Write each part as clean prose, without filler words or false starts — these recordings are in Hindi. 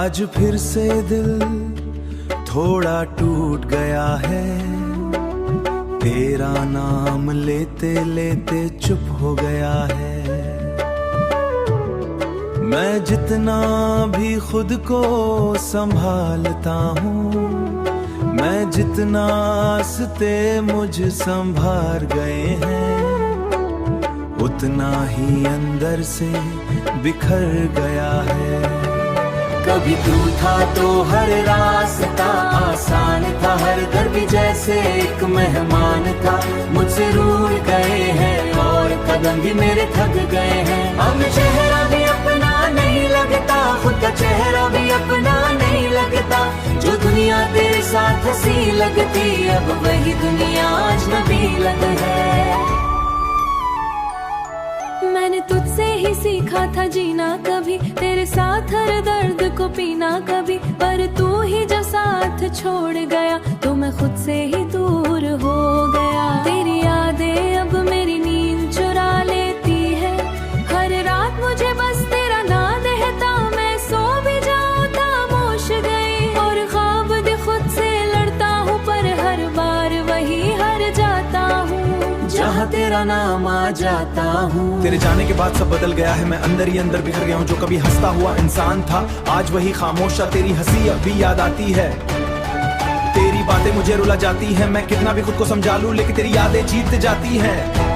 आज फिर से दिल थोड़ा टूट गया है, तेरा नाम लेते लेते चुप हो गया है। मैं जितना भी खुद को संभालता हूँ, मैं जितना आस्ते मुझ संभाल गए हैं, उतना ही अंदर से बिखर गया है। कभी तू था तो हर रास्ता आसान था, हर दर भी जैसे एक मेहमान था। मुझसे रूठ गए हैं और कदम भी मेरे थक गए हैं। अब चेहरा भी अपना नहीं लगता, खुद का चेहरा भी अपना नहीं लगता। जो दुनिया तेरे साथ हंसी लगती, अब वही दुनिया अजनबी लग है। मैंने तुझसे ही सीखा था जीना, कभी तेरे साथ हर दर्द को पीना कभी, पर तू ही जब साथ छोड़ गया तो मैं खुद से ही दूर हो गया। तेरी यादें अब मेरी नींद चुरा लेती है, हर रात मुझे बस तेरा नाम देता। मैं सो भी जाऊं खामोश गई, और ख्वाब भी खुद से लड़ता हूँ, पर हर बार वही हार जाता हूँ जहाँ तेरा नाम आ जाता हूँ। तेरे जाने के बाद सब बदल गया है, मैं अंदर ही अंदर बिखर गया हूँ। जो कभी हंसता हुआ इंसान था आज वही खामोशा, तेरी हंसी अब भी याद आती है, तेरी बातें मुझे रुला जाती है। मैं कितना भी खुद को समझा लूं लेकिन तेरी यादें जीत जाती हैं।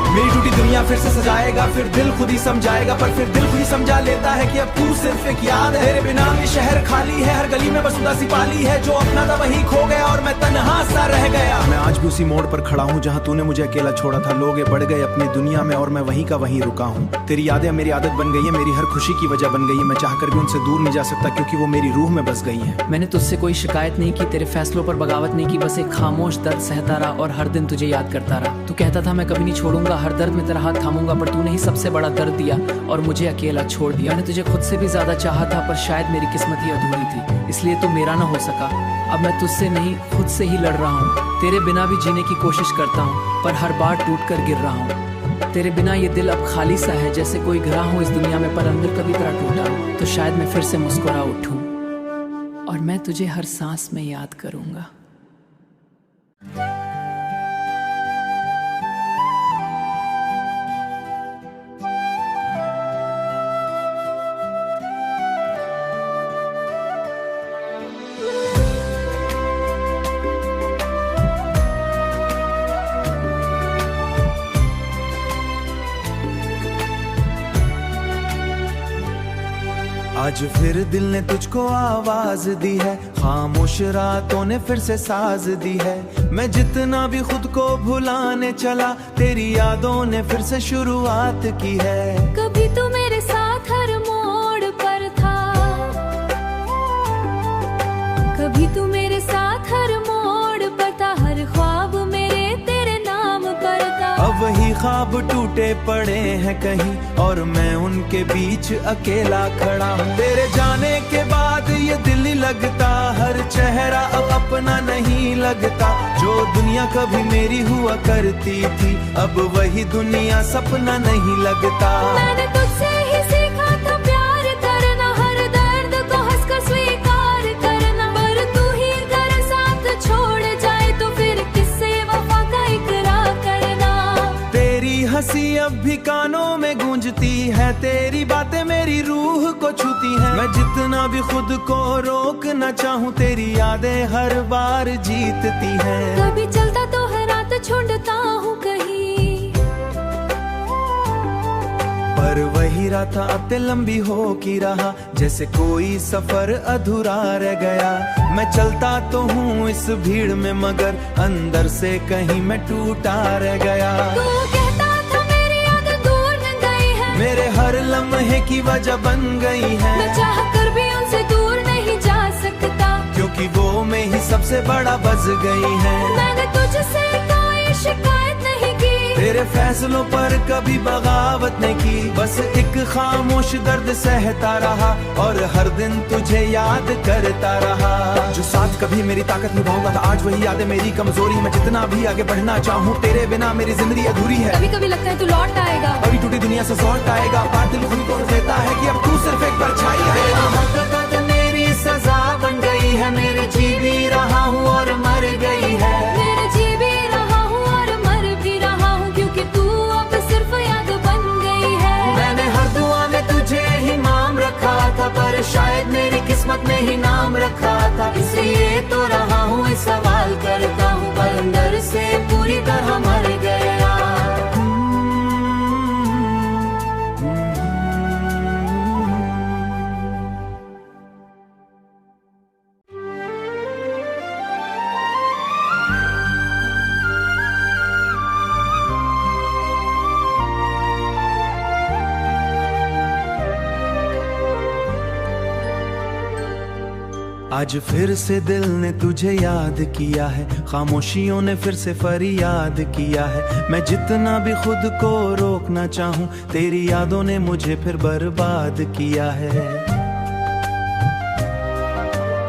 मेरी टूटी दुनिया फिर से सजाएगा, फिर दिल खुद ही समझाएगा, पर फिर दिल खुद ही समझा लेता है कि अब तू सिर्फ एक याद है। तेरे बिना ये शहर खाली है, हर गली में बस उदासी पाली है। जो अपना था वही खो गया और मैं तन्हा सा रह गया। मैं आज भी उसी मोड़ पर खड़ा हूँ जहाँ तूने मुझे अकेला छोड़ा था। लोग बढ़ गए अपनी दुनिया में और मैं वहीं का वहीं रुका हूँ। तेरी यादें मेरी आदत बन गई है, मेरी हर खुशी की वजह बन गई है। मैं चाहकर भी उनसे दूर नहीं जा सकता क्योंकि वो मेरी रूह में बस गई है। मैंने तुझसे कोई शिकायत नहीं की, तेरे फैसलों पर बगावत नहीं की, बस एक खामोश दर्द सहता रहा और हर दिन तुझे याद करता रहा। तू कहता था मैं कभी नहीं छोड़ूंगा, हर दर्द में तेरा हाथ थामूंगा, पर तूने ही सबसे बड़ा दर्द दिया और मुझे अकेला छोड़ दिया। मैंने तुझे खुद से भी ज्यादा चाहा था, पर शायद मेरी किस्मत ही अधूरी थी, इसलिए तू मेरा ना हो सका। अब मैं तुझसे नहीं खुद से ही लड़ रहा हूँ। तेरे बिना भी जीने की कोशिश करता हूँ, पर हर बार टूट कर गिर रहा हूँ। तेरे बिना ये दिल अब खाली सा है, जैसे कोई गिरा हूँ इस दुनिया में, पर अंदर कभी तरह टूटा तो शायद मैं फिर से मुस्कुरा उठूं और मैं तुझे हर सांस में याद करूंगा। आज फिर दिल ने तुझको आवाज दी है, खामोश रातों ने फिर से साज दी है। मैं जितना भी खुद को भुलाने चला, तेरी यादों ने फिर से शुरुआत की है। कभी तू मेरे साथ हर मोड़ पर था, कभी तू मेरे साथ हर मोड़ पर था, हर ख्वाब मेरे तेरे नाम पर था। अब वही ख्वाब टूटे पड़े हैं कहीं और मैं उनके बीच अकेला खड़ा हूँ। तेरे जाने के बाद ये दिल ही लगता, हर चेहरा अब अपना नहीं लगता। जो दुनिया कभी मेरी हुआ करती थी, अब वही दुनिया सपना नहीं लगता। मैंने तुझसे ही सीखा था प्यार करना, हर दर्द को हंसकर स्वीकार करना, पर तू ही अगर साथ छोड़ जाए तो फिर किससे वफा का इकरार करना। तेरी हंसी अब भी कानों में गूंजती है, तेरी बातें मेरी रूह को छूती हैं। मैं जितना भी खुद को रोकना चाहूँ, तेरी यादें हर बार जीतती हैं। कभी चलता तो हर रात छोड़ता हूँ कहीं, पर वही रात अब ते लंबी हो की रहा, जैसे कोई सफर अधूरा रह गया। मैं चलता तो हूँ इस भीड़ में, मगर अंदर से कहीं मैं टूटा रह गया। मेरे हर लम्हे की वजह बन गई है, मैं चाह कर भी उनसे दूर नहीं जा सकता, क्योंकि वो में ही सबसे बड़ा बस गई है। मैंने तुझसे कोई शिकायत नहीं की, तेरे फैसलों पर कभी बगावत नहीं की, बस एक खामोश दर्द सहता रहा और हर दिन तुझे याद करता रहा। जो साथ कभी मेरी ताकत निभाऊंगा था, आज वही यादें मेरी कमजोरी। मैं जितना भी आगे बढ़ना चाहूँ, तेरे बिना मेरी जिंदगी अधूरी है। कभी कभी लगता है तू लौट आएगा, अभी टूटी दुनिया से लौट आएगा, बात दिल खुद तोड़ देता है कि अब तू सिर्फ एक परछाई है। है, मेरे जी भी रहा हूँ और मर गई है। मेरे जी भी रहा हूँ और मर भी रहा हूँ, क्योंकि तू अब सिर्फ याद बन गई है। मैंने हर दुआ में तुझे ही नाम रखा था, पर शायद मेरी किस्मत में ही नाम रखा था। इसलिए तो रहा हूँ, इस सवाल करता हूँ, पर अंदर से पूरी तरह मर गया। आज फिर से दिल ने तुझे याद किया है, खामोशियों ने फिर से फरियाद किया है। मैं जितना भी खुद को रोकना चाहूं, तेरी यादों ने मुझे फिर बर्बाद किया है।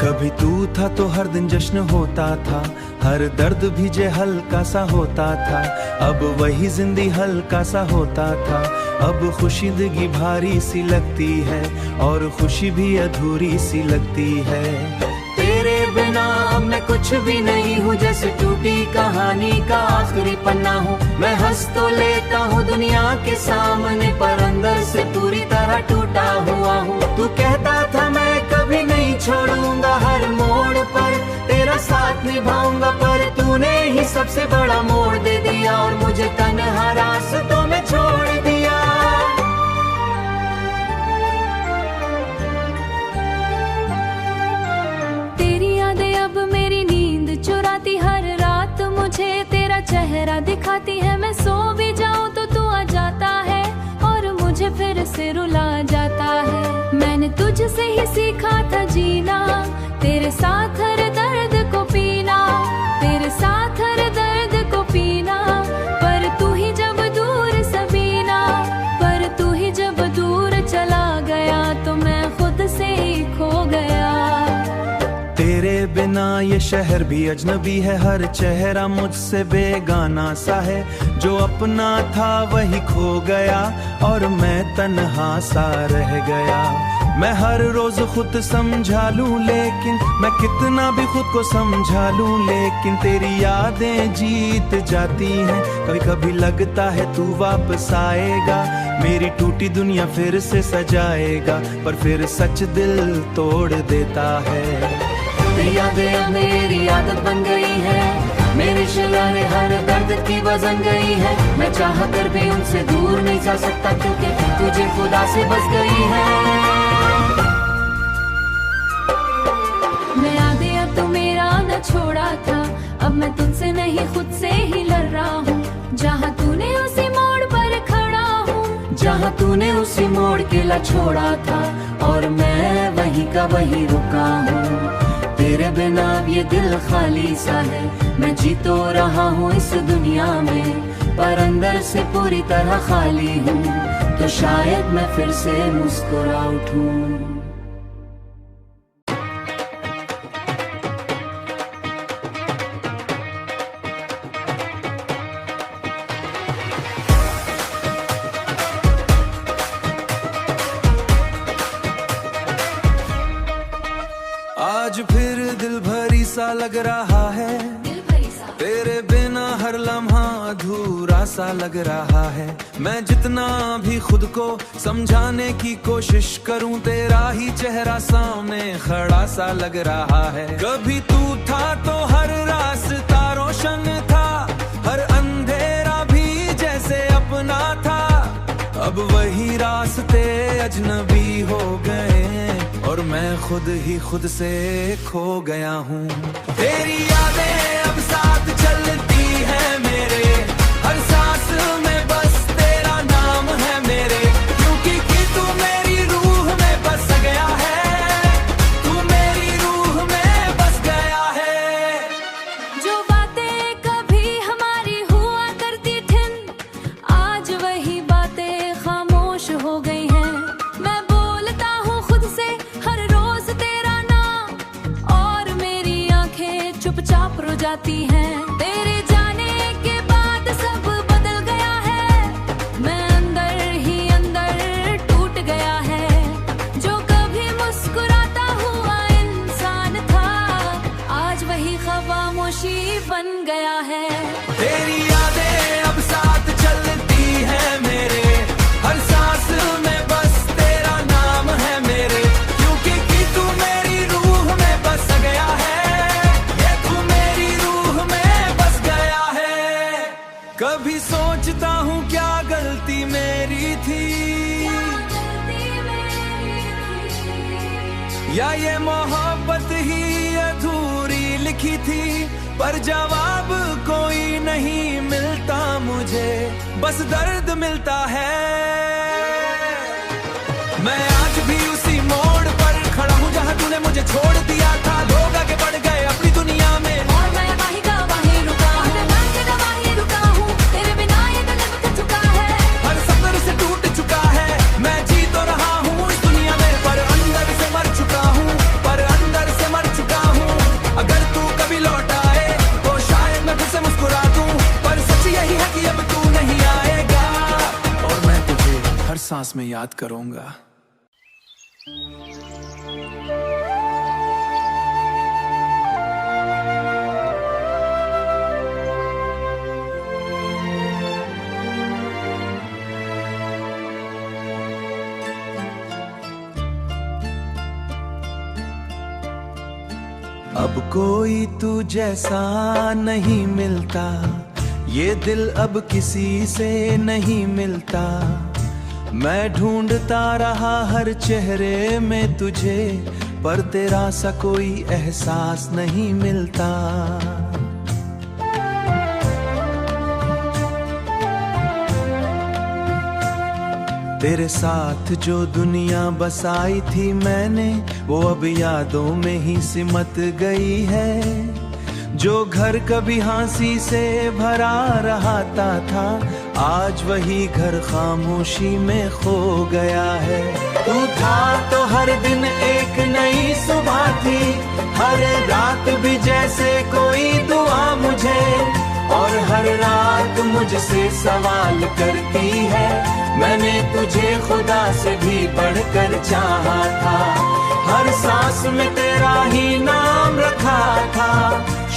कभी तू था तो हर दिन जश्न होता था, हर दर्द भी जे हल्का सा होता था। अब वही जिंदगी हल्का सा होता था, अब खुशीदगी भारी सी लगती है और खुशी भी अधूरी सी लगती है। तेरे बिना अब मैं कुछ भी नहीं हूँ, जैसे टूटी कहानी का आखिरी पन्ना हूँ। मैं हंस तो लेता हूँ दुनिया के सामने, पर अंदर से पूरी तरह टूटा हुआ हूँ। तू कहता था मैं कभी नहीं छोड़ूंगा, हर मोड़ पर तेरा साथ निभाऊंगा, पर तूने ही सबसे बड़ा मोड़ दे दिया और मुझे तन्हा रास्तों में छोड़ दिया। तेरी यादें अब मेरी नींद चुराती, हर रात मुझे तेरा चेहरा दिखाती है। मैं सो भी जाऊं तो तू आ जाता है और मुझे फिर से रुला जाता है। मैंने तुझसे ही सीखा था जीना, तेरे साथ हर दर्द को पीना, तेरे साथ हर दर्द को पीना। पर तू ही जब दूर सबीना, पर तू ही जब दूर चला गया, तो मैं खुद से ही खो गया। तेरे बिना ये शहर भी अजनबी है, हर चेहरा मुझसे बेगाना सा है। जो अपना था वही खो गया और मैं तन्हा सा रह गया। मैं हर रोज खुद समझा लूं, लेकिन मैं कितना भी खुद को समझा लूं, लेकिन तेरी यादें जीत जाती हैं। कभी कभी लगता है तू वापस आएगा, मेरी टूटी दुनिया फिर से सजाएगा, पर फिर सच दिल तोड़ देता है। तेरी यादें अब मेरी आदत बन गई है, मेरे शिलाने हर दर्द की वजन गई है। मैं चाह कर भी उनसे दूर नहीं जा सकता, क्योंकि तुझे खुदा से बस गई है। मैं यादें अब तो मेरा न छोड़ा था, अब मैं तुझसे नहीं खुद से ही लड़ रहा हूँ। जहाँ तूने उसी मोड़ पर खड़ा हूँ, जहाँ तूने उसी मोड़ के ला छोड़ा था, और मैं वहीं का वहीं रुका हूँ। तेरे बिना अब ये दिल खाली सा है, मैं जी तो रहा हूँ इस दुनिया में, पर अंदर से पूरी तरह खाली हूँ। तो शायद मैं फिर से मुस्कुरा उठूं। आज फिर दिल भरी सा लग रहा है, तेरे बिना हर लम्हा अधूरा सा लग रहा है। मैं जितना भी खुद को समझाने की कोशिश करूं, तेरा ही चेहरा सामने खड़ा सा लग रहा है। कभी तू था तो हर रास्ता रोशन था, हर अंधेरा भी जैसे अपना था। अब वही रास्ते अजनबी हो गए और मैं खुद ही खुद से खो गया हूँ। तेरी यादें अब साथ चलती है मेरे, हर सांस में बस तेरा नाम है मेरे। क्योंकि कि तू मेरी रूह में बस गया है, तू मेरी रूह में बस गया है। जो बातें कभी हमारी हुआ करती थी, आज वही बातें खामोश हो गई हैं। मैं बोलता हूँ खुद से हर रोज तेरा नाम, और मेरी आंखें चुपचाप रो जाती हैं। तेरे जाने के बाद सब बदल गया है, मैं अंदर ही अंदर टूट गया है। जो कभी मुस्कुराता हुआ इंसान था, या ये मोहब्बत ही अधूरी लिखी थी, पर जवाब कोई नहीं मिलता मुझे, बस दर्द मिलता है। मैं आज भी उसी मोड़ पर खड़ा हूँ जहाँ तूने मुझे छोड़ दिया था। लोग आगे बढ़ गए अपनी दुनिया में और मैं वहीं का वहीं रुका, मैं तेरा वहीं रुका हूँ, तेरे बिना ये दिल बिखर चुका है। हर सफर से टूट चुका है, मैं जी तो रहा हूँ इस दुनिया में, पर अंदर से मर चुका हूँ, पर अंदर से मर चुका हूँ। अगर तू कभी लौट आए तो शायद मैं फिर से मुस्कुरा दूँ, पर सच यही है कि अब तू नहीं आएगा, और मैं तुझे हर सांस में याद करूंगा। अब कोई तू जैसा नहीं मिलता, ये दिल अब किसी से नहीं मिलता। मैं ढूंढता रहा हर चेहरे में तुझे, पर तेरा सा कोई एहसास नहीं मिलता। तेरे साथ जो दुनिया बसाई थी मैंने, वो अब यादों में ही सिमट गई है। जो घर कभी हंसी से भरा रहता था, आज वही घर खामोशी में खो गया है। तू था तो हर दिन एक नई सुबह थी, हर रात भी जैसे कोई दुआ मुझे, और हर रात मुझसे सवाल करती है, मैंने तुझे खुदा से भी बढ़कर चाहा था। हर सांस में तेरा ही नाम रखा था,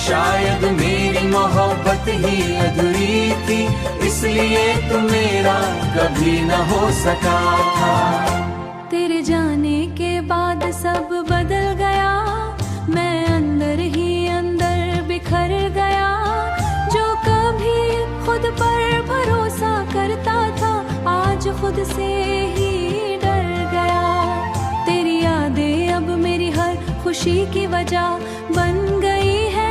शायद मेरी मोहब्बत ही अधूरी थी, इसलिए तू मेरा कभी न हो सका था। तेरे जाने के बाद सब बदल गया, मैं अंदर ही अंदर बिखर गया। जो कभी खुद पर भरोसा करता था, आज खुद से ही डर गया। तेरी यादें अब मेरी हर खुशी की वजह बन गई है।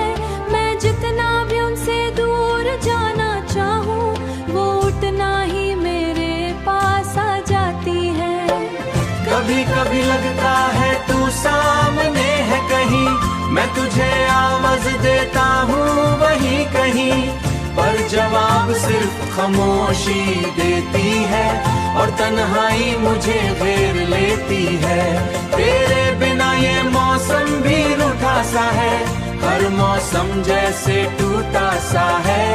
मैं जितना भी उनसे दूर जाना चाहूँ, वो उतना ही मेरे पास आ जाती है। कभी कभी लगता है तू सामने है कहीं, मैं तुझे आवाज देता हूँ वहीं कहीं, पर जवाब सिर्फ खामोशी देती है, और तन्हाई मुझे घेर लेती है। तेरे बिना ये मौसम भी रूठा सा है, हर मौसम जैसे टूटा सा है।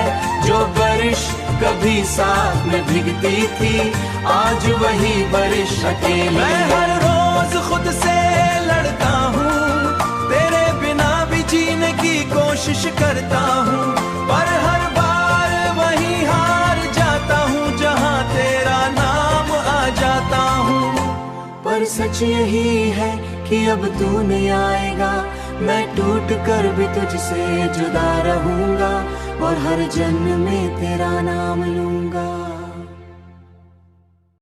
जो बारिश कभी साथ में भीगती थी, आज वही बारिश अकेली। मैं हर रोज खुद से लड़ता हूँ, तेरे बिना भी जीने की कोशिश करता हूँ, पर हर बार वही हार जाता हूँ जहाँ तेरा नाम आ जाता हूँ। पर सच यही है कि अब तू नहीं आएगा, मैं टूट कर भी तुझसे जुदा रहूंगा, और हर जन्म में तेरा नाम लूंगा।